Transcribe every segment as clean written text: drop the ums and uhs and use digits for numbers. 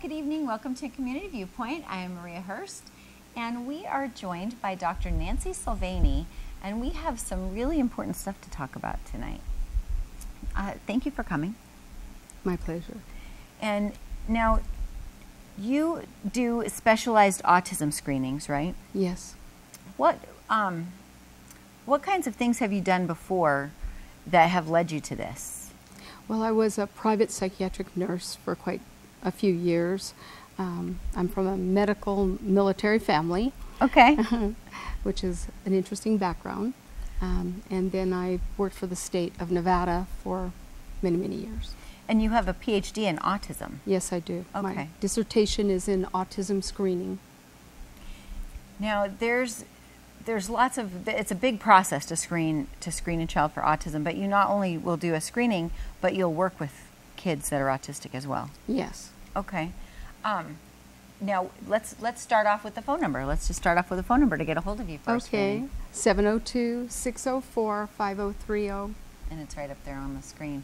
good evening. Welcome to Community Viewpoint. I am Maria Hurst, and we are joined by Dr. Nancy Silvani, and we have some really important stuff to talk about tonight. Thank you for coming. My pleasure. And now, you do specialized autism screenings, right? Yes. What kinds of things have you done before that have led you to this? Well, I was a private psychiatric nurse for quite a few years. I'm from a medical military family. Okay. Which is an interesting background. And then I worked for the state of Nevada for many, many years. And you have a PhD in autism? Yes, I do. Okay. My dissertation is in autism screening. Now, there's lots of, it's a big process to screen a child for autism, but you not only will do a screening, but you'll work with kids that are autistic as well. Yes. Okay. Now, let's start off with the phone number. Let's just start off with a phone number to get a hold of you first. Okay. 702-604-5030. And it's right up there on the screen.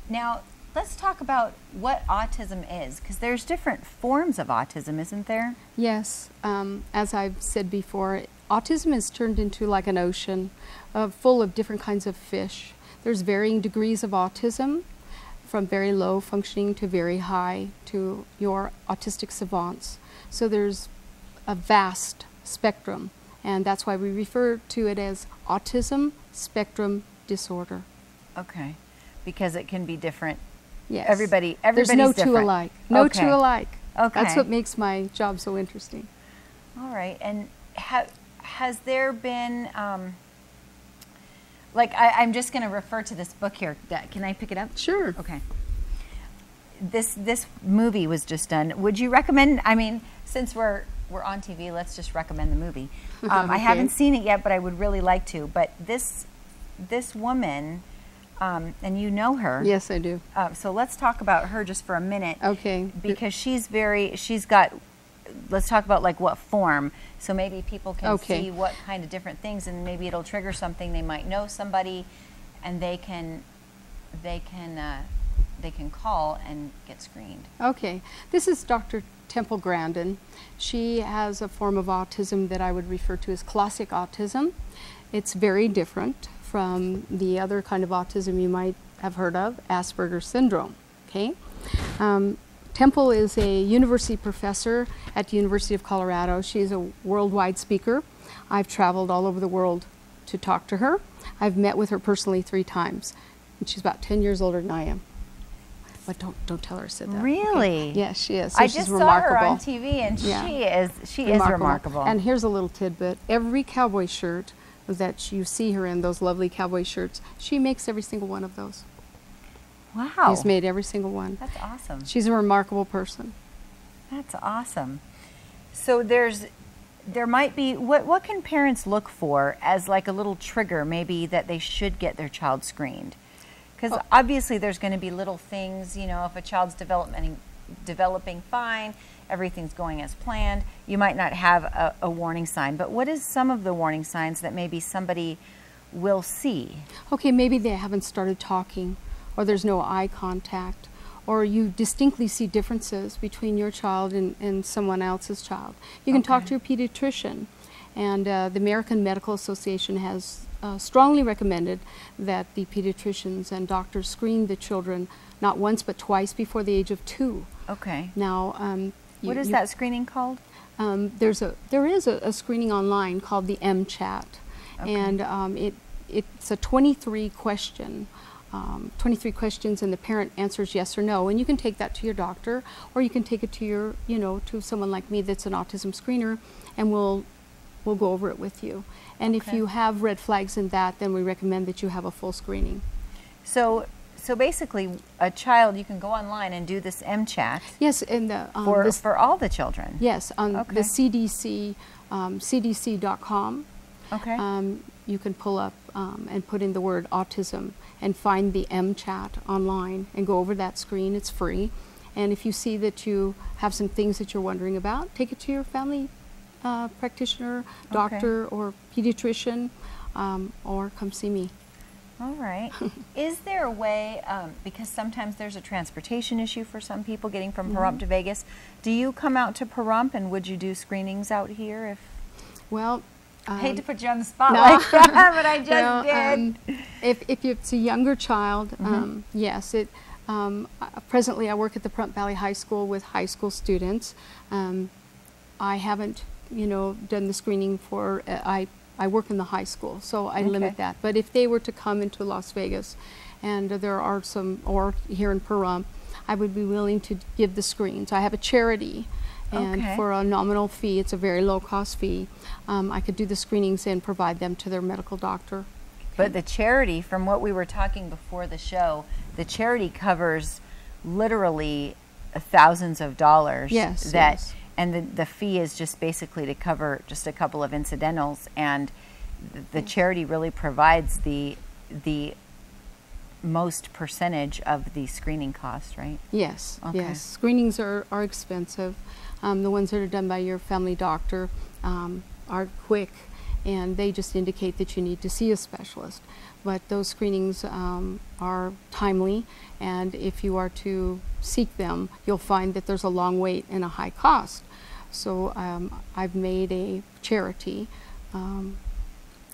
Now, let's talk about what autism is, because there's different forms of autism, isn't there? Yes. As I've said before, autism is turned into like an ocean full of different kinds of fish. There's varying degrees of autism, from very low functioning to very high to your autistic savants. So there's a vast spectrum, and that's why we refer to it as autism spectrum disorder. Okay, because it can be different. Yes. Everybody's There's no different. two alike. No Okay. two alike. Okay. That's what makes my job so interesting. All right, and has there been, I'm just going to refer to this book here. Can I pick it up? Sure. Okay. This movie was just done. Would you recommend, I mean, since we're on TV, let's just recommend the movie. I Okay. haven't seen it yet, but I would really like to. But this woman, and you know her. Yes, I do. So let's talk about her just for a minute. Okay. Because she's got, let's talk about like what form, so maybe people can Okay. see what kind of different things, and maybe it'll trigger something. They might know somebody, and they can call and get screened. Okay. This is Dr. Temple Grandin. She has a form of autism that I would refer to as classic autism. It's very different from the other kind of autism you might have heard of, Asperger's syndrome. Okay. Temple is a university professor at the University of Colorado. She is a worldwide speaker. I've traveled all over the world to talk to her. I've met with her personally 3 times. And she's about 10 years older than I am. But don't tell her I said that. Really? Okay. Yes, she is. So I she's just remarkable. saw her on TV, and Yeah. she is remarkable. And here's a little tidbit. Every cowboy shirt that you see her in, those lovely cowboy shirts, she makes every single one of those. Wow. She's made every single one. That's awesome. She's a remarkable person. That's awesome. So there might be, what can parents look for as like a little trigger, maybe that they should get their child screened? Because obviously there's going to be little things, you know, if a child's developing fine, everything's going as planned, you might not have a warning sign. But what is some of the warning signs that maybe somebody will see? Okay, maybe they haven't started talking, or there's no eye contact, or you distinctly see differences between your child and someone else's child. You can talk to your pediatrician, and the American Medical Association has strongly recommended that the pediatricians and doctors screen the children not once but twice before the age of 2. Okay. Now, what is that screening called? There is a screening online called the MChat, and it's a 23 questions, and the parent answers yes or no, and you can take that to your doctor, or you can take it to to someone like me that's an autism screener, and we'll go over it with you. And if you have red flags in that, then we recommend that you have a full screening. So basically, a child, you can go online and do this MChat. Yes, and for all the children. Yes, on the CDC, CDC.com. Okay. You can pull up and put in the word autism and find the MChat online and go over that screen. It's free. And if you see that you have some things that you're wondering about, take it to your family practitioner, doctor, or pediatrician, or come see me. All right. Is there a way, because sometimes there's a transportation issue for some people getting from Pahrump to Vegas, do you come out to Pahrump, and would you do screenings out here? If Well, I hate to put you on the spot like that, but I just did. If it's a younger child, yes. Presently, I work at the Pahrump Valley High School with high school students. I haven't, done the screening for. I work in the high school, so I limit that. But if they were to come into Las Vegas, and there are some, or here in Pahrump, I would be willing to give the screens. I have a charity, and for a nominal fee, it's a very low-cost fee, I could do the screenings and provide them to their medical doctor. But the charity, from what we were talking before the show, the charity covers literally thousands of dollars. Yes. And the fee is just basically to cover just a couple of incidentals, and the charity really provides the most percentage of the screening cost, right? Yes, Okay. yes. Screenings are expensive. The ones that are done by your family doctor are quick, and they just indicate that you need to see a specialist. But those screenings are timely, and if you are to seek them, you'll find that there's a long wait and a high cost. So I've made a charity, and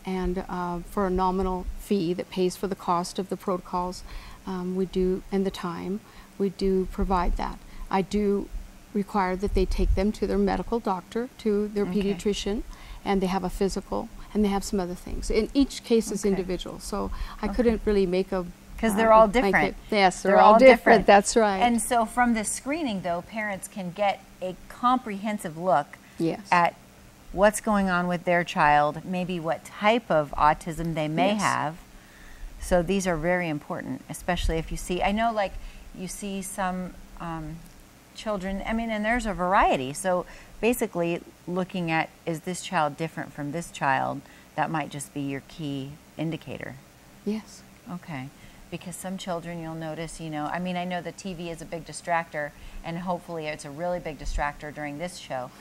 for a nominal fee that pays for the cost of the protocols, and the time, we do provide that. I do require that they take them to their medical doctor, to their pediatrician, and they have a physical, and they have some other things. And each case is individual, so I couldn't really make a... Because they're all different. Yes, they're all different. That's right. And so from this screening, though, parents can get a comprehensive look Yes. at what's going on with their child, maybe what type of autism they may have. So these are very important, especially if you see, I know like you see some children, I mean, and there's a variety. So basically looking at, is this child different from this child? That might just be your key indicator. Yes. Okay. Because some children you'll notice, I mean, I know the TV is a big distractor, and hopefully it's a really big distractor during this show.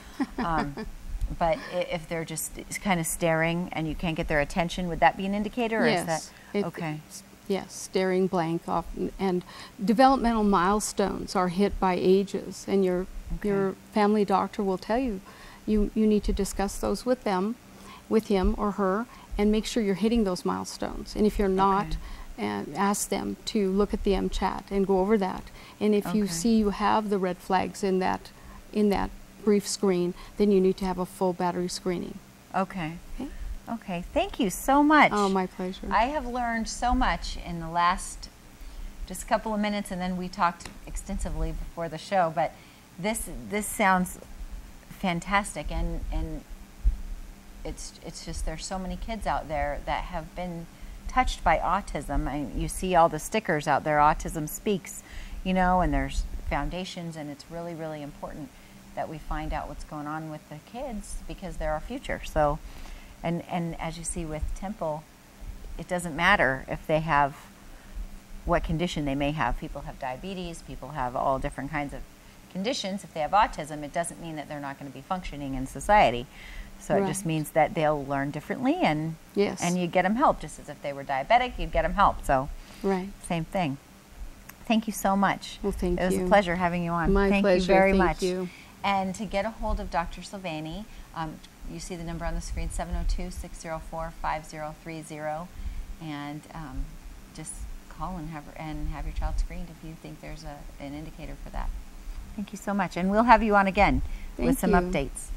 But if they're just kind of staring and you can't get their attention, would that be an indicator? Or Yes. Is that, okay. Yes, staring blank off. And developmental milestones are hit by ages, and your family doctor will tell you, you need to discuss those with him or her, and make sure you're hitting those milestones. And if you're not, and ask them to look at the MCHAT and go over that. And if you see you have the red flags in that brief screen, then you need to have a full battery screening. Okay. Okay. Thank you so much. Oh, my pleasure. I have learned so much in the last just couple of minutes, and then we talked extensively before the show. But this sounds fantastic, and it's just there's so many kids out there that have been touched by autism. You see all the stickers out there, Autism Speaks, and there's foundations, and it's really, really important that we find out what's going on with the kids because they're our future. So, and as you see with Temple, it doesn't matter if they have what condition they may have. People have diabetes, people have all different kinds of conditions. If they have autism, it doesn't mean that they're not going to be functioning in society. So it just means that they'll learn differently, and you get them help. Just as if they were diabetic, you'd get them help. So same thing. Thank you so much. Well, thank you. It was a pleasure having you on. My thank pleasure. you very thank much. You. And to get a hold of Dr. Silvani, you see the number on the screen, 702-604-5030, and just call and have your child screened if you think there's an indicator for that. Thank you so much, and we'll have you on again with some updates.